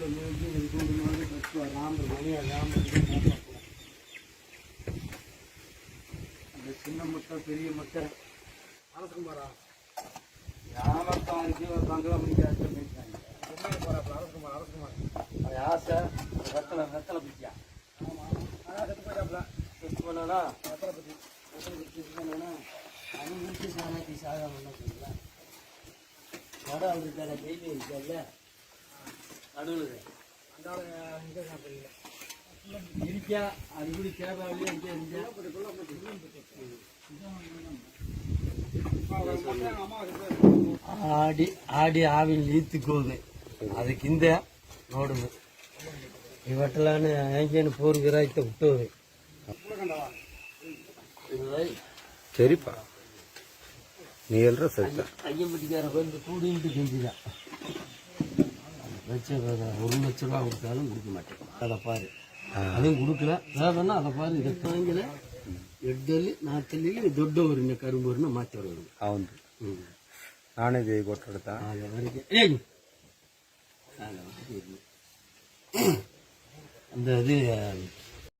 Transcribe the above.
அந்த சின்ன முட்டை பெரிய முட்டை அரசுமாரா யாமத்தாருக்கு ஒரு பங்களா முடிக்காது அரசுமார் ஆசை வெத்தலை பிடிச்சா செத்து பண்ணா வெத்தலை பற்றி பண்ணா அது முடிச்சு சாணாத்தி சாகாம வடை இருக்காத டெய்லி இருக்காதுல்ல நடுவில் இருக்கா அது கூட கேபாவிலே ஆடி ஆடி ஆவியில் நீத்துக்குவது அதுக்கு இந்த நோடுது இவட்டலான்னு ஏங்கேன்னு போருங்கிறாய்த்த விட்டுவது சரிப்பா நீ எல்ற சரிப்பா ஐயம்பட்டிக்கார வந்து கூடிட்டு செஞ்சுதான் வச்ச 1 லட்ச ரூபா கொடுத்தாலும் கொடுக்க மாட்டேன் அதை பாரு அதையும் கொடுக்கல வேணும்னா அதை பாரு இதை தாங்கல ಎಡ್ಡಲ್ಲಿ ನಾಲ್ಕಲ್ಲಿ ದೊಡ್ಡವರಿನ ಕರುಂಬೂರಿನ ಮಾತಾಡೋರು అవును ನಾನೇ ಜೈ ಕೊಟ್ಟಡ್ತಾ அந்த இது